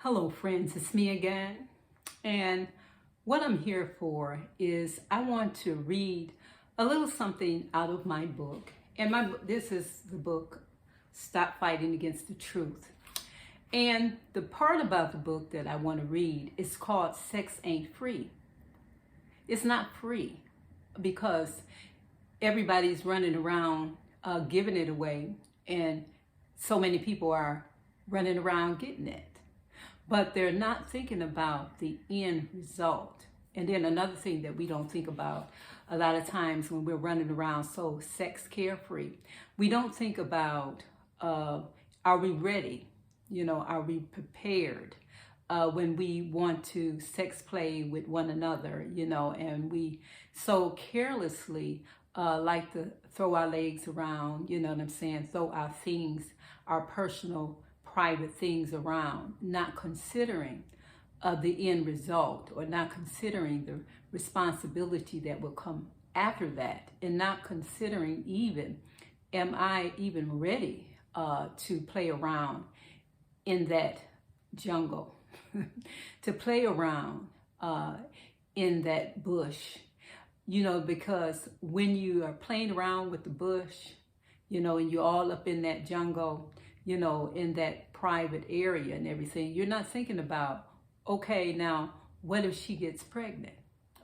Hello friends, it's me again. And what I'm here for is I want to read a little something out of my book. And this is the book, Stop Fighting Against the Truth. And the part about the book that I want to read is called Sex Ain't Free. It's not free because everybody's running around giving it away, and so many people are running around getting it. But they're not thinking about the end result. And then another thing that we don't think about a lot of times when we're running around so sex carefree, we don't think about, are we ready? Are we prepared when we want to sex play with one another, and we so carelessly like to throw our legs around, you know what I'm saying? Throw our things, our personal private things around, not considering the end result, or not considering the responsibility that will come after that, and not considering even, am I even ready to play around in that jungle, to play around in that bush, because when you are playing around with the bush, and you're all up in that jungle, in that private area and everything, you're not thinking about, okay, now, what if she gets pregnant?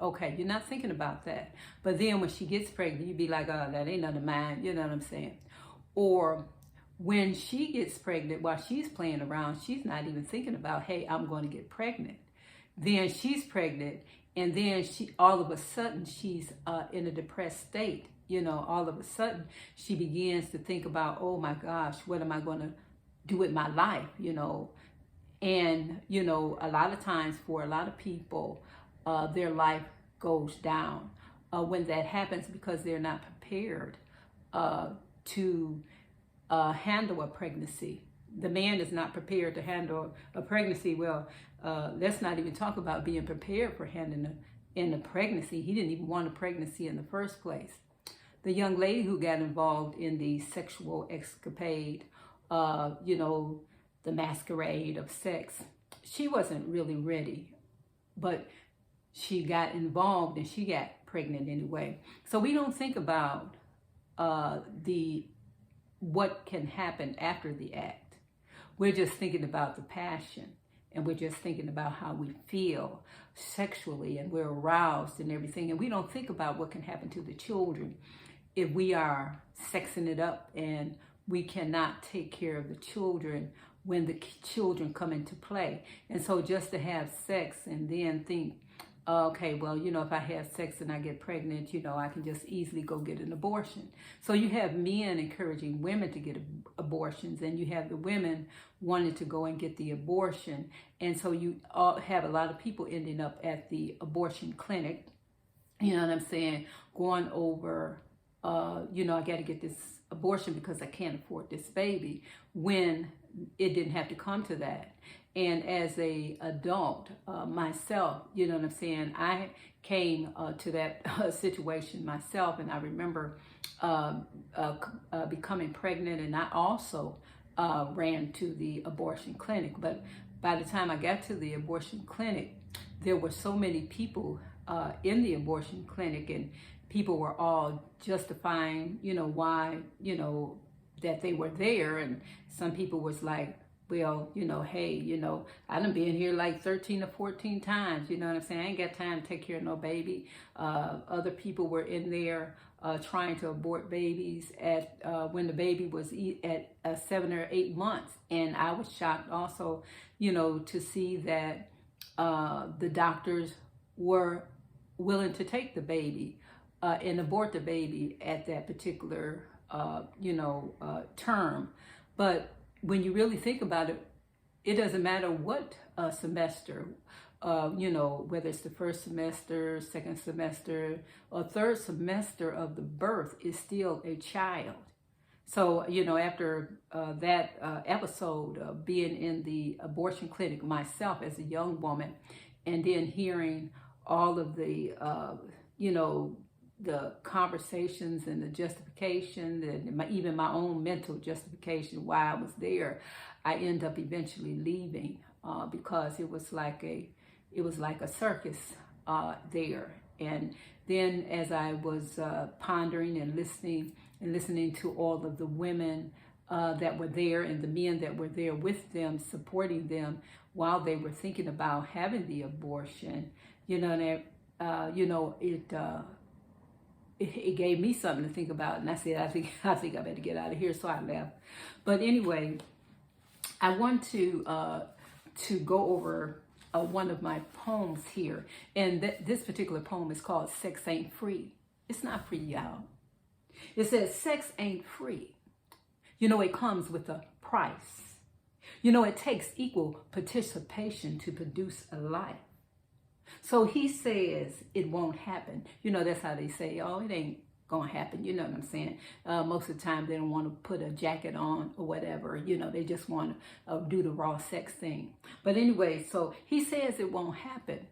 Okay, you're not thinking about that. But then when she gets pregnant, you'd be like, oh, that ain't none of mine, you know what I'm saying? Or when she gets pregnant, while she's playing around, she's not even thinking about, hey, I'm going to get pregnant. Then she's pregnant, and then all of a sudden, she's in a depressed state. All of a sudden, she begins to think about, oh my gosh, what am I going to do with my life, And, a lot of times for a lot of people, their life goes down when that happens because they're not prepared to handle a pregnancy. The man is not prepared to handle a pregnancy. Well, let's not even talk about being prepared for handling a pregnancy. He didn't even want a pregnancy in the first place. The young lady who got involved in the sexual escapade, the masquerade of sex, she wasn't really ready, but she got involved and she got pregnant anyway. So we don't think about what can happen after the act. We're just thinking about the passion, and we're just thinking about how we feel sexually, and we're aroused and everything. And we don't think about what can happen to the children if we are sexing it up and we cannot take care of the children when the children come into play. And so just to have sex and then think, okay, well, if I have sex and I get pregnant, I can just easily go get an abortion. So you have men encouraging women to get abortions, and you have the women wanting to go and get the abortion. And so you have a lot of people ending up at the abortion clinic, you know what I'm saying, going over, I got to get this abortion because I can't afford this baby, when it didn't have to come to that. And as a adult myself, you know what I'm saying, I came to that situation myself, and I remember becoming pregnant, and I also ran to the abortion clinic. But by the time I got to the abortion clinic, there were so many people in the abortion clinic, and people were all justifying, why, that they were there. And some people was like, well, hey, I done been here like 13 or 14 times, you know what I'm saying? I ain't got time to take care of no baby. Other people were in there trying to abort babies when the baby was at 7 or 8 months. And I was shocked also, to see that the doctors were willing to take the baby and abort the baby at that particular, term. But when you really think about it, it doesn't matter what semester, whether it's the first semester, second semester, or third semester of the birth, is still a child. So, after that episode of being in the abortion clinic myself as a young woman, and then hearing all of the, the conversations and the justification and even my own mental justification why I was there, I end up eventually leaving because it was like a circus there. And then as I was pondering and listening to all of the women that were there and the men that were there with them, supporting them while they were thinking about having the abortion, it gave me something to think about. And I said, I think I better get out of here. So I left. But anyway, I want to go over one of my poems here. And this particular poem is called Sex Ain't Free. It's not free, y'all. It says, sex ain't free. It comes with a price. It takes equal participation to produce a life. So he says it won't happen. That's how they say, oh, it ain't gonna happen. You know what I'm saying? Most of the time they don't want to put a jacket on or whatever. They just want to do the raw sex thing. But anyway, so he says it won't happen.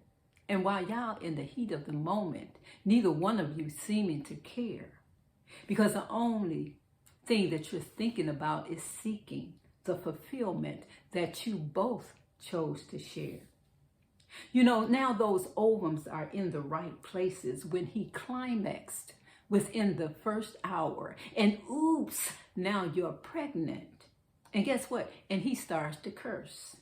And while y'all in the heat of the moment, neither one of you seeming to care, because the only thing that you're thinking about is seeking the fulfillment that you both chose to share. Now those ovums are in the right places when he climaxed within the first hour. And oops, now you're pregnant. And guess what? And he starts to curse.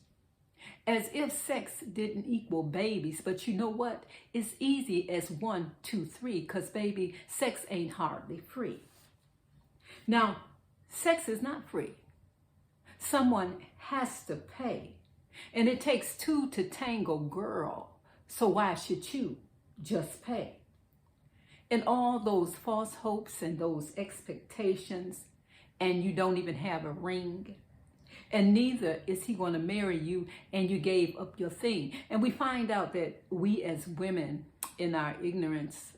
As if sex didn't equal babies. But you know what? It's easy as 1, 2, 3, because baby, sex ain't hardly free. Now, sex is not free. Someone has to pay. And it takes two to tango, girl. So why should you just pay? And all those false hopes and those expectations, and you don't even have a ring. And neither is he going to marry you, and you gave up your thing. And we find out that we as women, in our ignorance,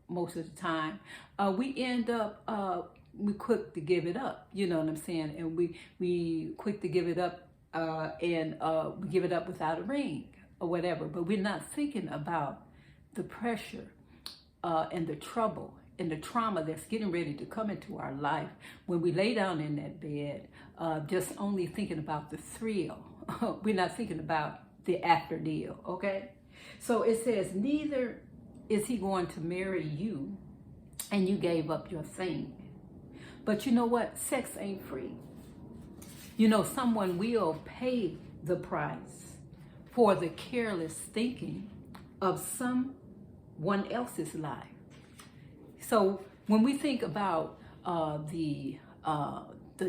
most of the time, we end up, we quick to give it up. You know what I'm saying? And we quick to give it up, and we give it up without a ring or whatever. But we're not thinking about the pressure and the trouble and the trauma that's getting ready to come into our life when we lay down in that bed, just only thinking about the thrill. We're not thinking about the after deal, okay? So it says, neither is he going to marry you, and you gave up your thing. But you know what? Sex ain't free. Someone will pay the price for the careless thinking of someone else's life. So when we think about the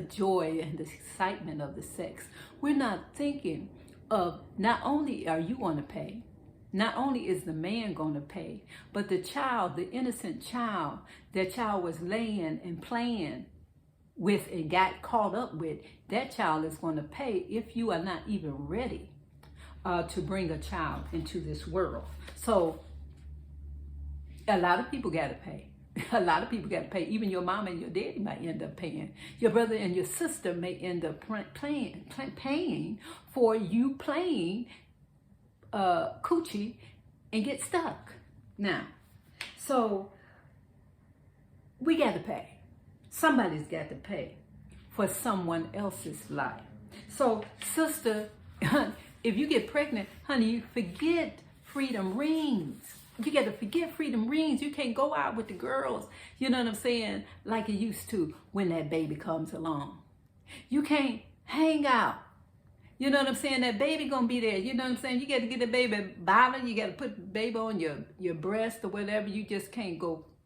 joy and the excitement of the sex, we're not thinking of not only are you going to pay, not only is the man going to pay, but the child, the innocent child, that child was laying and playing with and got caught up with, that child is going to pay if you are not even ready to bring a child into this world. So a lot of people got to pay. A lot of people got to pay. Even your mom and your daddy might end up paying. Your brother and your sister may end up paying for you playing coochie and get stuck. Now, so we got to pay. Somebody's got to pay for someone else's life. So, sister, if you get pregnant, honey, forget freedom rings. You got to forget freedom rings. You can't go out with the girls, you know what I'm saying, like you used to when that baby comes along. You can't hang out. You know what I'm saying? That baby gonna be there. You know what I'm saying? You got to get the baby bottling. You got to put the baby on your breast or whatever. You just can't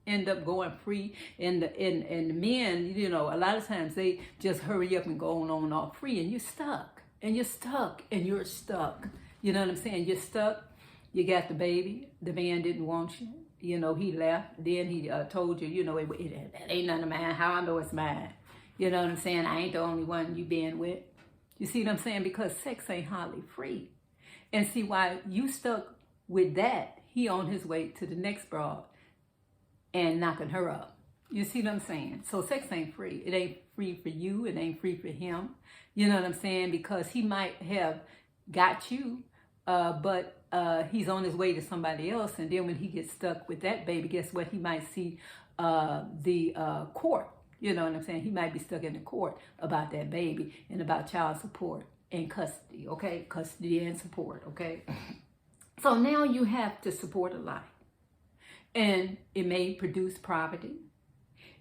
end up going free. And the men, a lot of times they just hurry up and go on off free, and you're stuck. And you're stuck. And you're stuck. You know what I'm saying? You're stuck. You got the baby. The man didn't want you. He left. Then he told you, that ain't none of mine. How I know it's mine. You know what I'm saying? I ain't the only one you been with. You see what I'm saying? Because sex ain't hardly free. And see why you stuck with that, he on his way to the next broad and knocking her up. You see what I'm saying? So sex ain't free. It ain't free for you. It ain't free for him. You know what I'm saying? Because he might have got you but he's on his way to somebody else. And then when he gets stuck with that baby, guess what? He might see the court. You know what I'm saying? He might be stuck in the court about that baby and about child support and custody, okay? Custody and support, okay? So now you have to support a life. And it may produce poverty.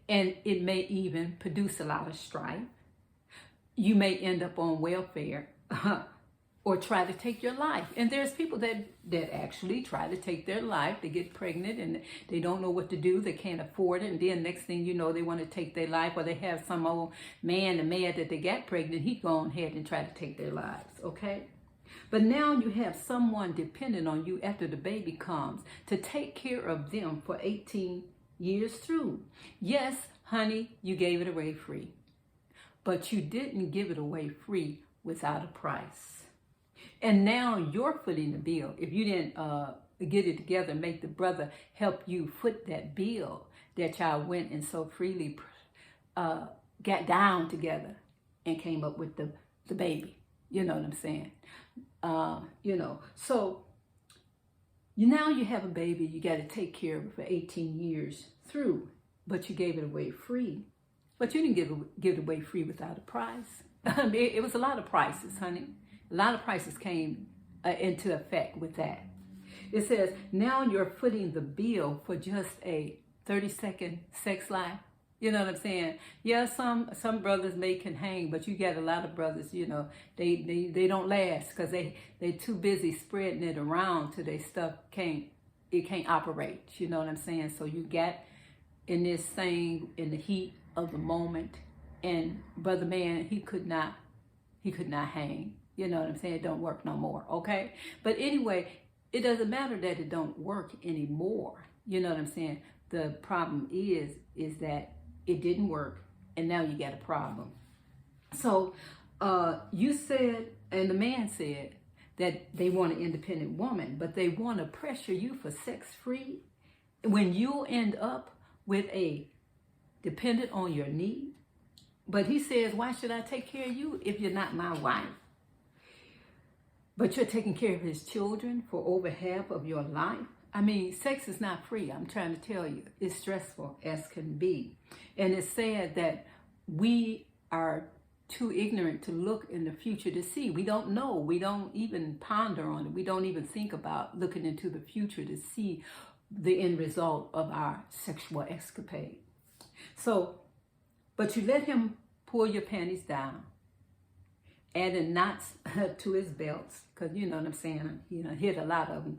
And it may even produce a lot of strife. You may end up on welfare or try to take your life. And there's people that actually try to take their life. They get pregnant and they don't know what to do. They can't afford it. And then next thing you know, they want to take their life, or they have some old man, the man that they got pregnant, he go ahead and try to take their lives, okay? But now you have someone dependent on you after the baby comes to take care of them for 18 years through. Yes, honey, you gave it away free. But you didn't give it away free without a price. And now you're footing the bill. If you didn't get it together, make the brother help you foot that bill that y'all went and so freely got down together and came up with the baby. You know what I'm saying? So now you have a baby, you got to take care of it for 18 years through, but you gave it away free. But you didn't give it away free without a price. It was a lot of prices, honey. A lot of prices came into effect with that. It says, now you're footing the bill for just a 30-second sex life. You know what I'm saying? Yeah, some brothers can hang, but you got a lot of brothers, they don't last because they too busy spreading it around till they stuff can't operate. You know what I'm saying? So you got in this thing in the heat of the moment, and brother man, he could not hang. You know what I'm saying? It don't work no more, okay? But anyway, it doesn't matter that it don't work anymore. You know what I'm saying? The problem is that it didn't work, and now you got a problem. So you said, and the man said, that they want an independent woman, but they want to pressure you for sex free when you end up with a dependent on your need. But he says, why should I take care of you if you're not my wife? But you're taking care of his children for over half of your life. I mean, sex is not free. I'm trying to tell you. It's stressful as can be. And it's sad that we are too ignorant to look in the future to see. We don't know. We don't even ponder on it. We don't even think about looking into the future to see the end result of our sexual escapade. So, but you let him pull your panties down, adding knots to his belts, because you know what I'm saying, he done hit a lot of them,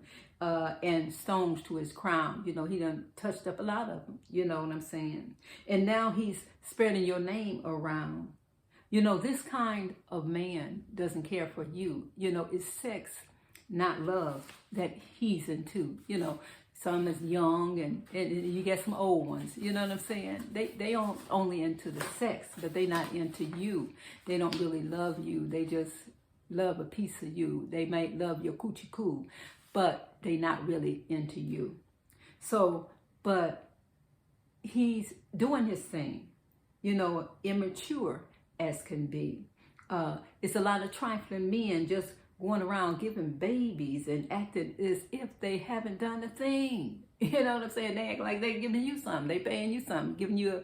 and stones to his crown. He done touched up a lot of them, you know what I'm saying. And now he's spreading your name around. This kind of man doesn't care for you. It's sex, not love, that he's into. Some is young, and you get some old ones. You know what I'm saying? They aren't only into the sex, but they not into you. They don't really love you. They just love a piece of you. They might love your coochie coo, but they not really into you. So, but he's doing his thing, immature as can be. It's a lot of trifling men just going around giving babies and acting as if they haven't done a thing. You know what I'm saying? They act like they're giving you something. They paying you something, giving you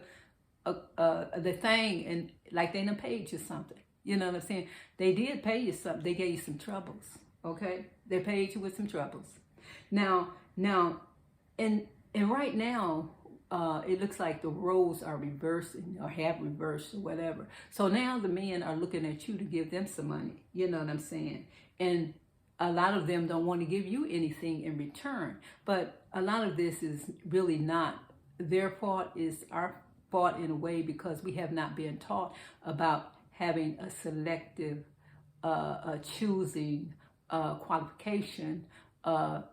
the thing, and like they done paid you something. You know what I'm saying? They did pay you something. They gave you some troubles, okay? They paid you with some troubles. Now, and right now, it looks like the roles are reversing or have reversed or whatever. So now the men are looking at you to give them some money. You know what I'm saying? And a lot of them don't want to give you anything in return. But a lot of this is really not their fault. It's our fault in a way, because we have not been taught about having a selective, choosing, qualification,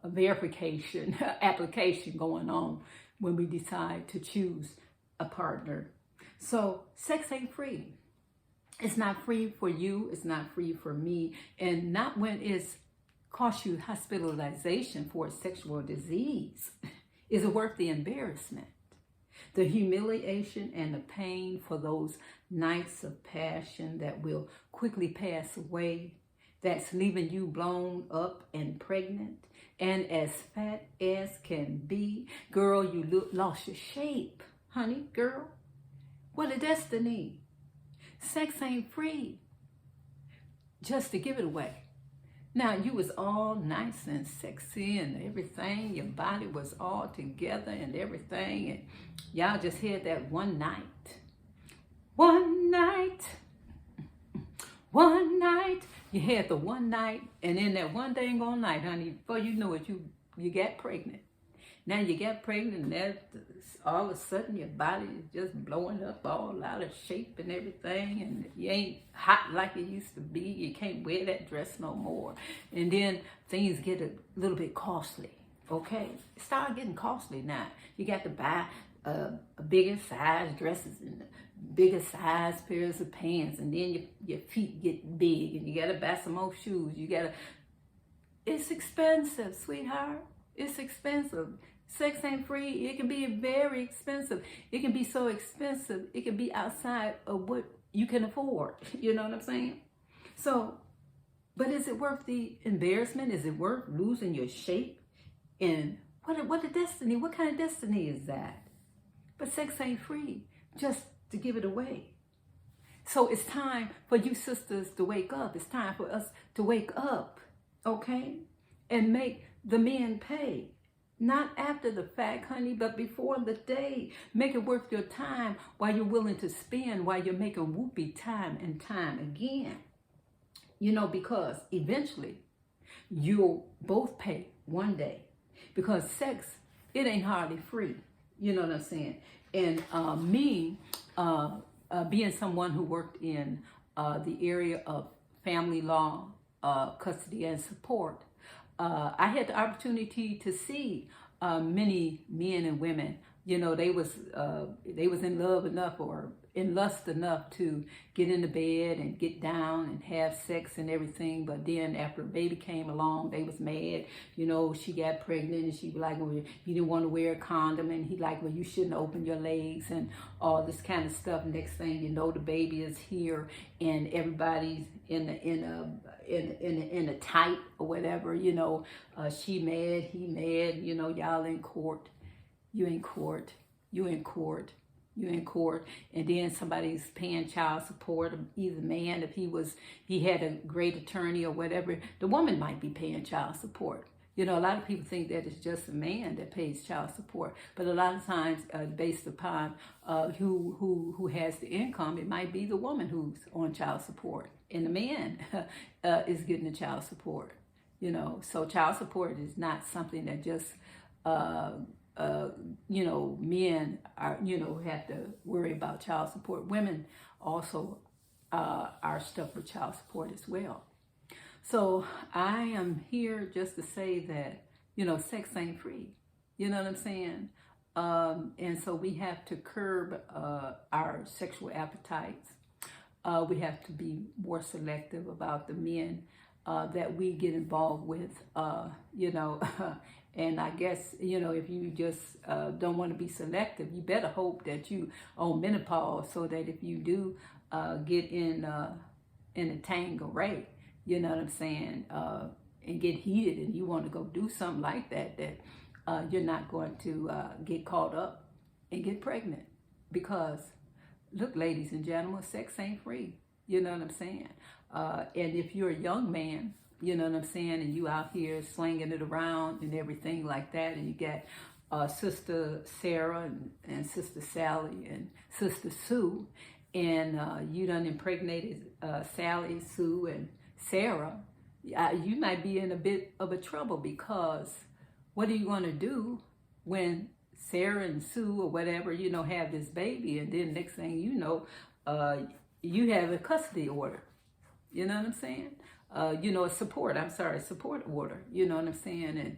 verification, application going on when we decide to choose a partner. So sex ain't free. It's not free for you. It's not free for me. And not when it's cost you hospitalization for a sexual disease. Is it worth the embarrassment, the humiliation, and the pain for those nights of passion that will quickly pass away? that's leaving you blown up and pregnant and as fat as can be. Girl, you lost your shape, honey, girl. What a destiny. Sex ain't free just to give it away. Now, you was all nice and sexy and everything. Your body was all together and everything. And y'all just had that one night. One night. One night. You had the one night. And then that one dang on night, honey, before you know it, you got pregnant. Now you got pregnant and that all of a sudden your body is just blowing up all out of shape and everything, and you ain't hot like it used to be. You can't wear that dress no more. And then things get a little bit costly, okay? Start getting costly now. You got to buy a bigger size dresses and bigger size pairs of pants, and then your feet get big and you got to buy some more shoes. It's expensive, sweetheart. It's expensive. Sex ain't free. It can be very expensive. It can be so expensive. It can be outside of what you can afford. You know what I'm saying? So, but is it worth the embarrassment? Is it worth losing your shape? And what a destiny. What kind of destiny is that? But sex ain't free just to give it away. So it's time for you sisters to wake up. It's time for us to wake up, okay? And make the men pay. Not after the fact, honey, but before the day. Make it worth your time while you're willing to spend, while you're making whoopee time and time again. You know, because eventually you'll both pay one day. Because sex, it ain't hardly free. You know what I'm saying? And being someone who worked in the area of family law, custody and support, I had the opportunity to see many men and women. You know, they was in love enough or in lust enough to get into bed and get down and have sex and everything. But then after a baby came along, they was mad. You know, she got pregnant and she was like, well, you didn't want to wear a condom. And he like, well, you shouldn't open your legs and all this kind of stuff. Next thing you know, the baby is here and everybody's in a tight or whatever. You know, she mad, he mad. You know, y'all in court. You in court. You in court. You in court, and then somebody's paying child support, either man, if he had a great attorney or whatever, the woman might be paying child support. You know, a lot of people think that it's just a man that pays child support, but a lot of times, based upon who has the income, it might be the woman who's on child support, and the man is getting the child support. You know, so child support is not something that just you know, men are, you know, have to worry about child support. Women also are stuck with child support as well. So I am here just to say that, you know, sex ain't free. You know what I'm saying? And so we have to curb our sexual appetites. We have to be more selective about the men that we get involved with, you know. And I guess, you know, if you just don't want to be selective, you better hope that you on menopause so that if you do get in a tangeray, you know what I'm saying, and get heated and you want to go do something like that, that you're not going to get caught up and get pregnant. Because, look, ladies and gentlemen, sex ain't free. You know what I'm saying? And if you're a young man, you know what I'm saying, and you out here slinging it around and everything like that, and you got Sister Sarah and Sister Sally and Sister Sue, and you done impregnated Sally, Sue, and Sarah, you might be in a bit of a trouble, because what are you going to do when Sarah and Sue or whatever, you know, have this baby, and then next thing you know, you have a custody order. You know what I'm saying? You know, a support order, you know what I'm saying?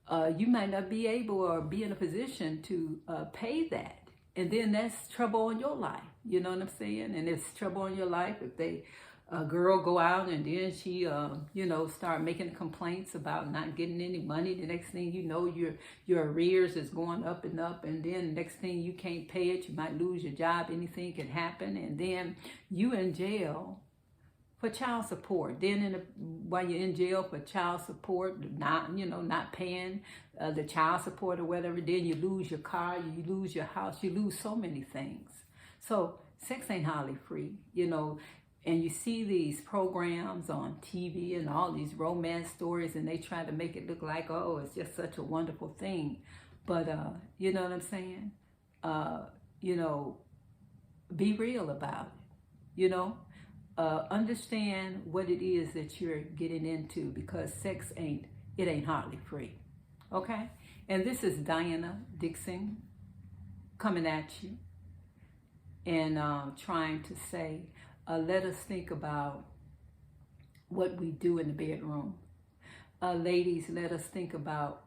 And you might not be able or be in a position to pay that. And then that's trouble on your life, you know what I'm saying? And it's trouble on your life if a girl go out and then she, you know, start making complaints about not getting any money. The next thing you know, your arrears is going up and up. And then the next thing you can't pay it, you might lose your job, anything can happen. And then you in jail for child support. Then while you're in jail for child support, not paying the child support or whatever, then you lose your car, you lose your house, you lose so many things. So sex ain't hardly free, and you see these programs on TV and all these romance stories, and they try to make it look like, oh, it's just such a wonderful thing. But, you know what I'm saying? Be real about it, understand what it is that you're getting into, because sex ain't hardly free. Okay? And this is Diana Dixon coming at you and trying to say, let us think about what we do in the bedroom. Ladies, let us think about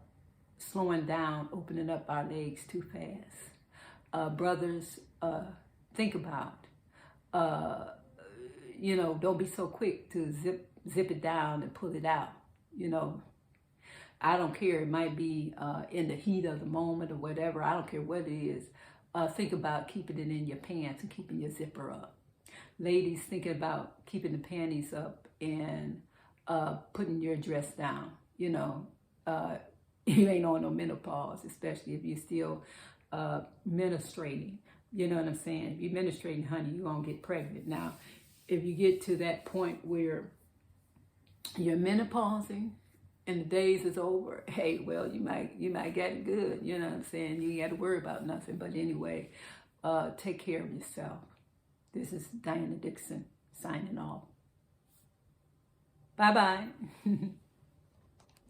slowing down, opening up our legs too fast. Brothers, think about, don't be so quick to zip it down and pull it out. I don't care. It might be in the heat of the moment or whatever. I don't care what it is. Think about keeping it in your pants and keeping your zipper up. Ladies, thinking about keeping the panties up and putting your dress down. You ain't on no menopause, especially if you're still menstruating. You know what I'm saying? If you're menstruating, honey, you're going to get pregnant. Now, if you get to that point where you're menopausing and the days is over, hey, well, you might get it good. You know what I'm saying? You ain't got to worry about nothing. But anyway, take care of yourself. This is Diana Dixon signing off. Bye-bye.